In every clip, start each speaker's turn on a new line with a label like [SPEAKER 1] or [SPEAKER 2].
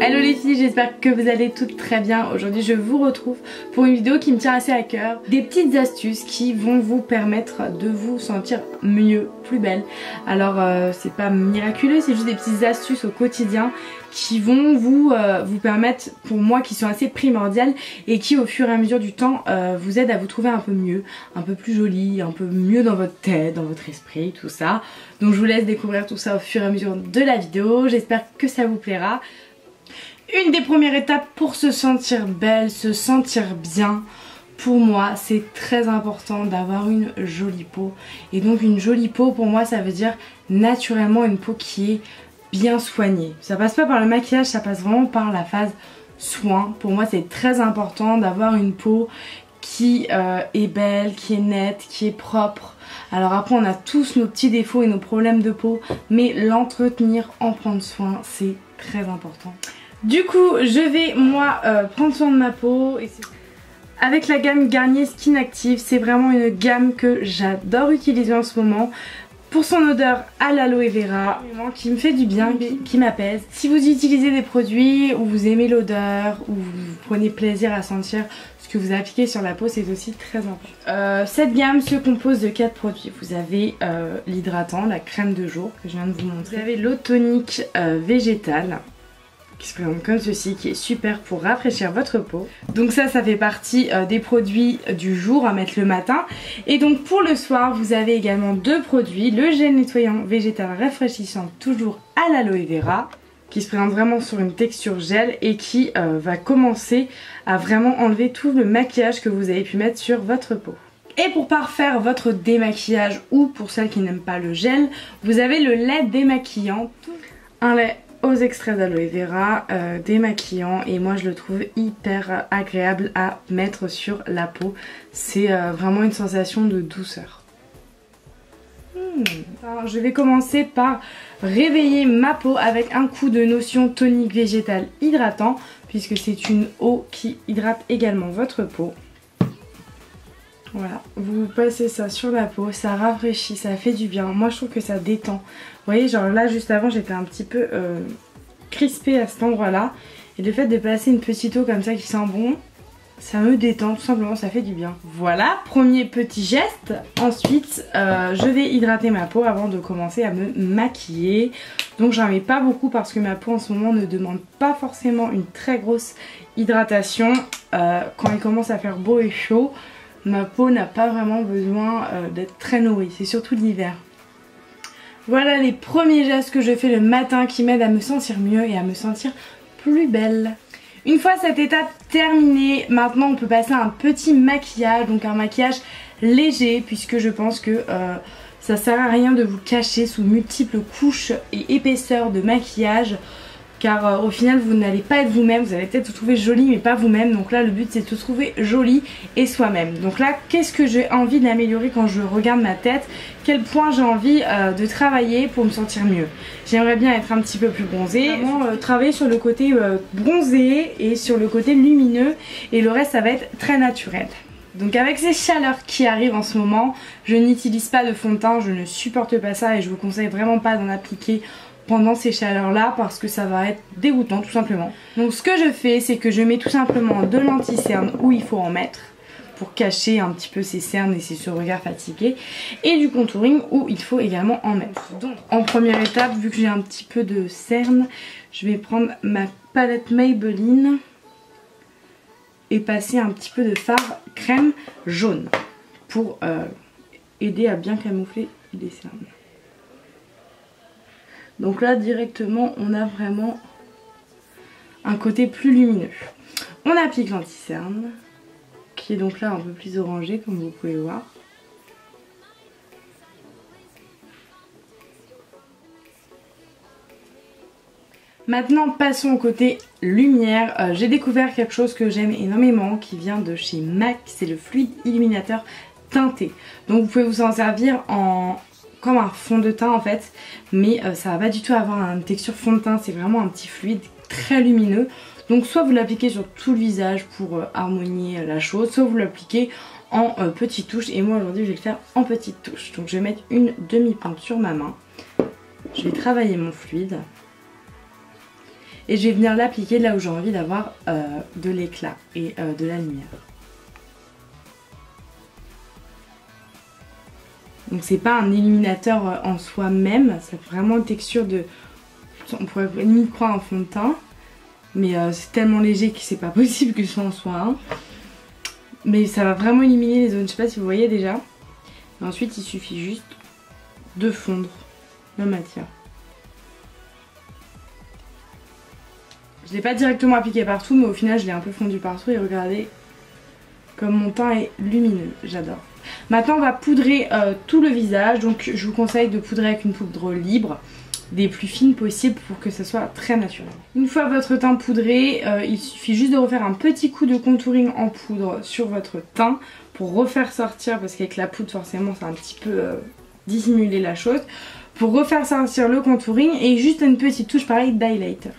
[SPEAKER 1] Hello les filles, j'espère que vous allez toutes très bien. Aujourd'hui je vous retrouve pour une vidéo qui me tient assez à cœur. Des petites astuces qui vont vous permettre de vous sentir mieux, plus belle. Alors c'est pas miraculeux, c'est juste des petites astuces au quotidien qui vont vous permettre, pour moi qui sont assez primordiales et qui au fur et à mesure du temps vous aident à vous trouver un peu mieux, un peu plus jolie, un peu mieux dans votre tête, dans votre esprit, tout ça. Donc je vous laisse découvrir tout ça au fur et à mesure de la vidéo, j'espère que ça vous plaira. Une des premières étapes pour se sentir belle, se sentir bien, pour moi c'est très important d'avoir une jolie peau. Et donc une jolie peau pour moi ça veut dire naturellement une peau qui est bien soignée. Ça passe pas par le maquillage, ça passe vraiment par la phase soin. Pour moi c'est très important d'avoir une peau qui est belle, qui est nette, qui est propre. Alors après on a tous nos petits défauts et nos problèmes de peau, mais l'entretenir, en prendre soin, c'est très important. Du coup je vais moi prendre soin de ma peau et avec la gamme Garnier Skin Active. C'est vraiment une gamme que j'adore utiliser en ce moment pour son odeur à l'aloe vera qui me fait du bien, qui m'apaise. Si vous utilisez des produits où vous aimez l'odeur, où vous prenez plaisir à sentir ce que vous appliquez sur la peau, c'est aussi très important. Cette gamme se compose de 4 produits. Vous avez l'hydratant, la crème de jour que je viens de vous montrer. Vous avez l'eau tonique végétale qui se présente comme ceci, qui est super pour rafraîchir votre peau. Donc ça fait partie des produits du jour à mettre le matin. Et donc pour le soir vous avez également 2 produits, le gel nettoyant végétal rafraîchissant toujours à l'aloe vera, qui se présente vraiment sur une texture gel et qui va commencer à vraiment enlever tout le maquillage que vous avez pu mettre sur votre peau. Et pour parfaire votre démaquillage, ou pour celles qui n'aiment pas le gel, vous avez le lait démaquillant, un lait aux extraits d'aloe vera, démaquillant, et moi je le trouve hyper agréable à mettre sur la peau. C'est vraiment une sensation de douceur. Alors, je vais commencer par réveiller ma peau avec un coup de lotion tonique végétal hydratant, puisque c'est une eau qui hydrate également votre peau. Voilà, vous passez ça sur la peau, ça rafraîchit, ça fait du bien. Moi je trouve que ça détend. Vous voyez, genre là juste avant j'étais un petit peu crispée à cet endroit là. Et le fait de passer une petite eau comme ça qui sent bon, ça me détend tout simplement, ça fait du bien. Voilà, premier petit geste. Ensuite je vais hydrater ma peau avant de commencer à me maquiller. Donc j'en mets pas beaucoup parce que ma peau en ce moment ne demande pas forcément une très grosse hydratation. Quand il commence à faire beau et chaud, ma peau n'a pas vraiment besoin d'être très nourrie, c'est surtout l'hiver. Voilà les premiers gestes que je fais le matin qui m'aident à me sentir mieux et à me sentir plus belle. Une fois cette étape terminée, maintenant on peut passer à un petit maquillage, donc un maquillage léger, puisque je pense que ça sert à rien de vous cacher sous multiples couches et épaisseurs de maquillage. Car au final vous n'allez pas être vous-même, vous allez peut-être vous trouver jolie mais pas vous-même. Donc là le but c'est de se trouver jolie et soi-même. Donc là qu'est-ce que j'ai envie d'améliorer quand je regarde ma tête? Quel point j'ai envie de travailler pour me sentir mieux? J'aimerais bien être un petit peu plus bronzée, vraiment travailler sur le côté bronzé et sur le côté lumineux, et le reste ça va être très naturel. Donc avec ces chaleurs qui arrivent en ce moment, je n'utilise pas de fond de teint, je ne supporte pas ça et je vous conseille vraiment pas d'en appliquer pendant ces chaleurs là parce que ça va être dégoûtant tout simplement. Donc ce que je fais c'est que je mets tout simplement de l'anti-cerne où il faut en mettre pour cacher un petit peu ces cernes et ce regard fatigué, et du contouring où il faut également en mettre. Donc en première étape, vu que j'ai un petit peu de cernes, je vais prendre ma palette Maybelline et passer un petit peu de fard crème jaune pour aider à bien camoufler les cernes. Donc là directement on a vraiment un côté plus lumineux. On applique l'anti-cerne qui est donc là un peu plus orangé comme vous pouvez voir. Maintenant passons au côté lumière. J'ai découvert quelque chose que j'aime énormément qui vient de chez MAC, c'est le fluide illuminateur teinté. Donc vous pouvez vous en servir comme un fond de teint en fait, mais ça va pas du tout avoir une texture fond de teint, c'est vraiment un petit fluide très lumineux. Donc soit vous l'appliquez sur tout le visage pour harmonier la chose, soit vous l'appliquez en petites touches et moi aujourd'hui je vais le faire en petites touches. Donc je vais mettre une demi-pinte sur ma main, je vais travailler mon fluide et je vais venir l'appliquer là où j'ai envie d'avoir de l'éclat et de la lumière. Donc c'est pas un illuminateur en soi-même, c'est vraiment une texture de... On pourrait limite croire un fond de teint, mais c'est tellement léger que c'est pas possible que ce soit en soit un. Mais ça va vraiment illuminer les zones, je sais pas si vous voyez déjà. Et ensuite il suffit juste de fondre la matière. Je l'ai pas directement appliqué partout, mais au final je l'ai un peu fondu partout et regardez comme mon teint est lumineux, j'adore. Maintenant on va poudrer tout le visage, donc je vous conseille de poudrer avec une poudre libre, des plus fines possibles pour que ça soit très naturel. Une fois votre teint poudré, il suffit juste de refaire un petit coup de contouring en poudre sur votre teint pour refaire sortir, parce qu'avec la poudre forcément c'est un petit peu dissimuler la chose, pour refaire sortir le contouring et juste une petite touche pareil d'highlighter.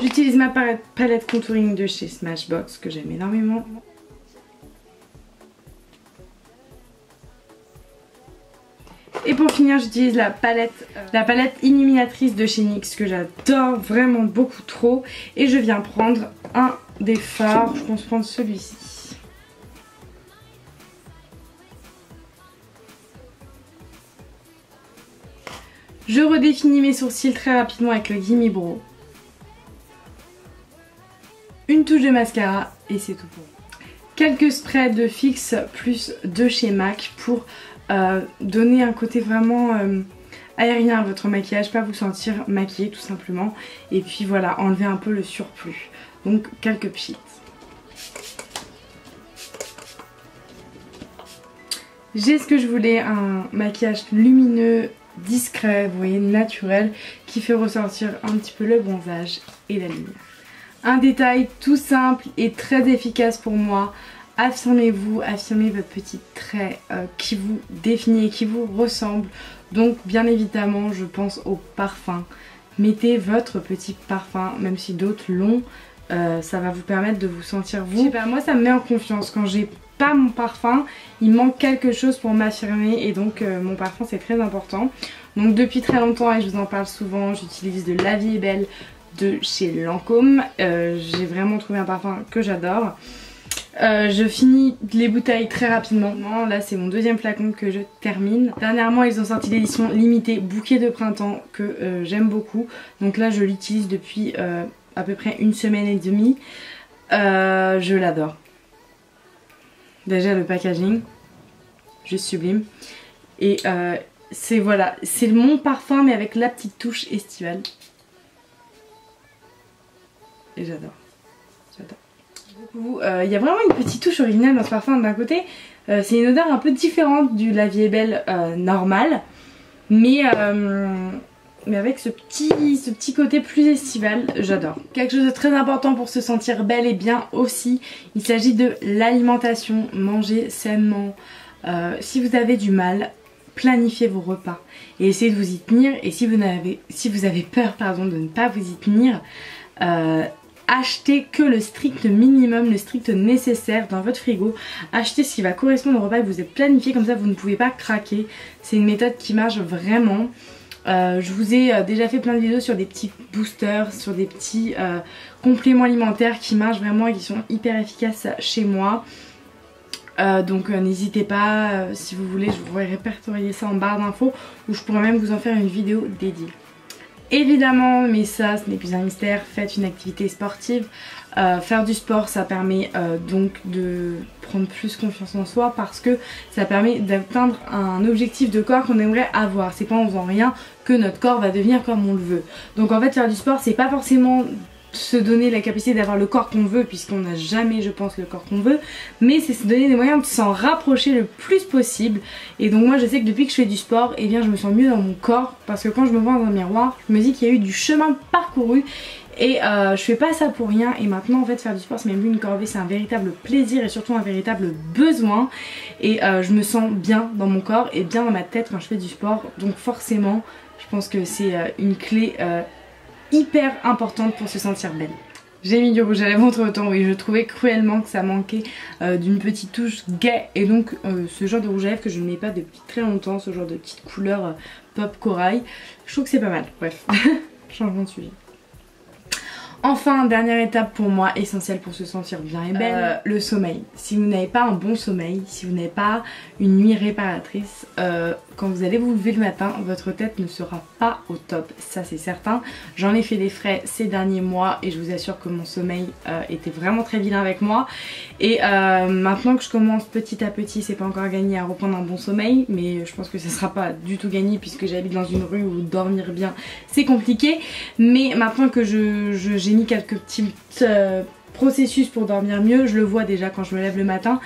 [SPEAKER 1] J'utilise ma palette contouring de chez Smashbox que j'aime énormément. Et pour finir j'utilise la palette illuminatrice de chez NYX que j'adore vraiment beaucoup trop. Et je viens prendre un des fards, je pense prendre celui-ci. Je redéfinis mes sourcils très rapidement avec le Gimme Brow. Une touche de mascara et c'est tout pour moi. Quelques sprays de Fix plus de chez MAC pour donner un côté vraiment aérien à votre maquillage, pas vous sentir maquillé tout simplement. Et puis voilà, enlever un peu le surplus. Donc quelques pchits. J'ai ce que je voulais, un maquillage lumineux, discret, vous voyez, naturel, qui fait ressortir un petit peu le bronzage et la lumière. Un détail tout simple et très efficace pour moi. Affirmez-vous, affirmez votre petit trait qui vous définit et qui vous ressemble. Donc bien évidemment je pense au parfum. Mettez votre petit parfum, même si d'autres l'ont, ça va vous permettre de vous sentir vous. Je sais pas, moi ça me met en confiance. Quand j'ai pas mon parfum, il manque quelque chose pour m'affirmer et donc mon parfum c'est très important. Donc depuis très longtemps et je vous en parle souvent, j'utilise de La Vie est Belle de chez Lancôme. J'ai vraiment trouvé un parfum que j'adore. Je finis les bouteilles très rapidement. Là c'est mon deuxième flacon que je termine. Dernièrement ils ont sorti l'édition limitée bouquet de printemps que j'aime beaucoup. Donc là je l'utilise depuis à peu près une semaine et demie. Je l'adore. Déjà le packaging, juste sublime. Et c'est voilà, c'est mon parfum mais avec la petite touche estivale. Et j'adore. J'adore. Il y a vraiment une petite touche originale dans ce parfum. D'un côté c'est une odeur un peu différente du La Vie est Belle normal, mais avec ce petit côté plus estival, j'adore. Quelque chose de très important pour se sentir belle et bien aussi, il s'agit de l'alimentation. Manger sainement. Si vous avez du mal, planifiez vos repas et essayez de vous y tenir. Et si vous avez peur pardon, de ne pas vous y tenir, achetez que le strict minimum, le strict nécessaire dans votre frigo. Achetez ce qui va correspondre au repas que vous êtes planifié, comme ça vous ne pouvez pas craquer. C'est une méthode qui marche vraiment. Je vous ai déjà fait plein de vidéos sur des petits boosters, sur des petits compléments alimentaires qui marchent vraiment et qui sont hyper efficaces chez moi. Donc n'hésitez pas, si vous voulez, je vous pourrais répertorier ça en barre d'infos ou je pourrais même vous en faire une vidéo dédiée. Évidemment, mais ça ce n'est plus un mystère, faites une activité sportive. Faire du sport ça permet donc de prendre plus confiance en soi parce que ça permet d'atteindre un objectif de corps qu'on aimerait avoir. C'est pas en faisant rien que notre corps va devenir comme on le veut. Donc en fait faire du sport c'est pas forcément se donner la capacité d'avoir le corps qu'on veut, puisqu'on n'a jamais je pense le corps qu'on veut, mais c'est se donner des moyens de s'en rapprocher le plus possible. Et donc moi je sais que depuis que je fais du sport, eh bien je me sens mieux dans mon corps, parce que quand je me vois dans un miroir, je me dis qu'il y a eu du chemin parcouru et je fais pas ça pour rien. Et maintenant en fait faire du sport c'est même plus une corvée, c'est un véritable plaisir et surtout un véritable besoin. Et je me sens bien dans mon corps et bien dans ma tête quand je fais du sport, donc forcément je pense que c'est une clé hyper importante pour se sentir belle. J'ai mis du rouge à lèvres entre temps, oui, je trouvais cruellement que ça manquait d'une petite touche gaie. Et donc ce genre de rouge à lèvres que je ne mets pas depuis très longtemps, ce genre de petite couleur pop corail, je trouve que c'est pas mal. Bref, changement de sujet. Enfin, dernière étape pour moi, essentielle pour se sentir bien et belle, le sommeil. Si vous n'avez pas un bon sommeil, si vous n'avez pas une nuit réparatrice, quand vous allez vous lever le matin, votre tête ne sera pas au top, ça c'est certain. J'en ai fait des frais ces derniers mois et je vous assure que mon sommeil était vraiment très vilain avec moi. Et maintenant que je commence petit à petit, c'est pas encore gagné à reprendre un bon sommeil, mais je pense que ça sera pas du tout gagné puisque j'habite dans une rue où dormir bien c'est compliqué. Mais maintenant que j'ai mis quelques petits processus pour dormir mieux, je le vois déjà quand je me lève le matin.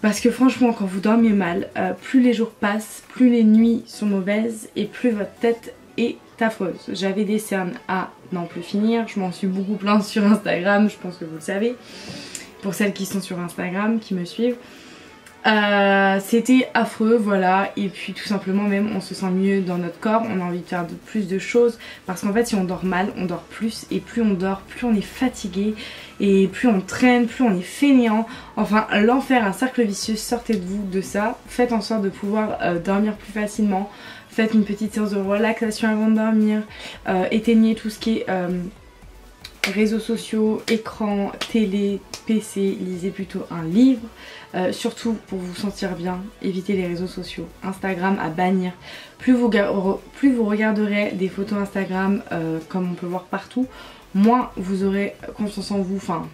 [SPEAKER 1] Parce que franchement quand vous dormez mal, plus les jours passent, plus les nuits sont mauvaises et plus votre tête est affreuse. J'avais des cernes à n'en plus finir, je m'en suis beaucoup plainte sur Instagram, je pense que vous le savez. Pour celles qui sont sur Instagram, qui me suivent. C'était affreux, voilà, et puis tout simplement même on se sent mieux dans notre corps, on a envie de faire plus de choses parce qu'en fait si on dort mal, on dort plus et plus on dort, plus on est fatigué et plus on traîne, plus on est fainéant, enfin l'enfer, un cercle vicieux, sortez de vous de ça, faites en sorte de pouvoir dormir plus facilement, faites une petite séance de relaxation avant de dormir, éteignez tout ce qui est réseaux sociaux, écran, télé, PC, lisez plutôt un livre. Surtout pour vous sentir bien, évitez les réseaux sociaux, Instagram à bannir. Plus vous regarderez des photos Instagram comme on peut voir partout, moins vous aurez confiance en vous, enfin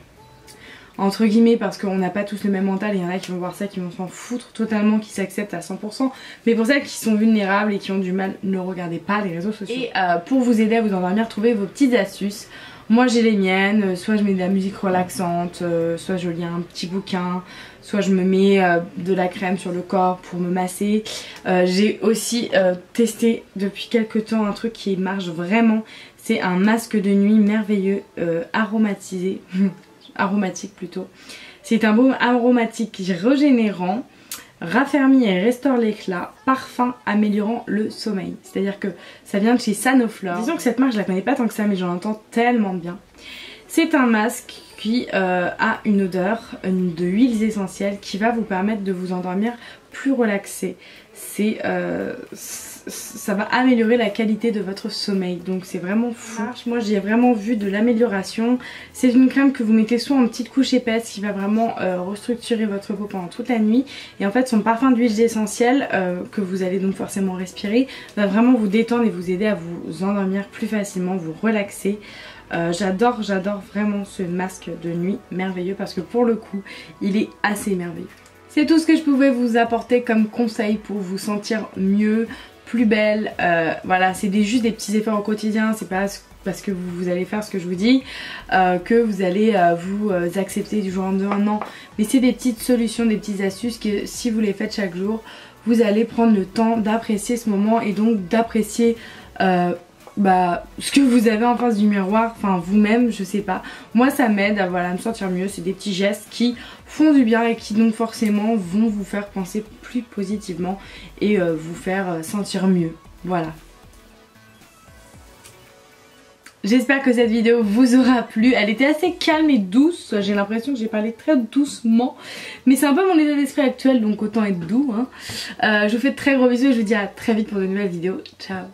[SPEAKER 1] entre guillemets, parce qu'on n'a pas tous le même mental, il y en a qui vont voir ça, qui vont s'en foutre totalement, qui s'acceptent à 100%, mais pour celles qui sont vulnérables et qui ont du mal, ne regardez pas les réseaux sociaux. Et pour vous aider à vous endormir, trouvez vos petites astuces. Moi j'ai les miennes, soit je mets de la musique relaxante, soit je lis un petit bouquin, soit je me mets de la crème sur le corps pour me masser. J'ai aussi testé depuis quelques temps un truc qui marche vraiment, c'est un masque de nuit merveilleux, aromatisé, aromatique plutôt. C'est un baume aromatique régénérant, raffermit et restaure l'éclat, parfum améliorant le sommeil. C'est-à-dire que ça vient de chez Sanoflore. Disons que cette marque je la connais pas tant que ça mais j'en entends tellement bien. C'est un masque qui a une odeur de huiles essentielles qui va vous permettre de vous endormir plus relaxé. Ça va améliorer la qualité de votre sommeil, donc c'est vraiment fou. Moi j'ai vraiment vu de l'amélioration. C'est une crème que vous mettez soit en petite couche épaisse qui va vraiment restructurer votre peau pendant toute la nuit, et en fait son parfum d'huile essentielle que vous allez donc forcément respirer va vraiment vous détendre et vous aider à vous endormir plus facilement, vous relaxer. J'adore vraiment ce masque de nuit merveilleux parce que pour le coup il est assez merveilleux. C'est tout ce que je pouvais vous apporter comme conseil pour vous sentir mieux, plus belle. Voilà, c'est juste des petits efforts au quotidien, c'est pas parce que vous allez faire ce que je vous dis que vous allez vous accepter du jour au lendemain, non. Mais c'est des petites solutions, des petites astuces que si vous les faites chaque jour, vous allez prendre le temps d'apprécier ce moment et donc d'apprécier ce que vous avez en face du miroir, enfin vous-même, je sais pas. Moi ça m'aide à me sentir mieux, c'est des petits gestes qui font du bien et qui donc forcément vont vous faire penser plus positivement et vous faire sentir mieux, voilà. J'espère que cette vidéo vous aura plu, elle était assez calme et douce, j'ai l'impression que j'ai parlé très doucement, mais c'est un peu mon état d'esprit actuel donc autant être doux, hein. Je vous fais de très gros bisous et je vous dis à très vite pour de nouvelles vidéos, ciao.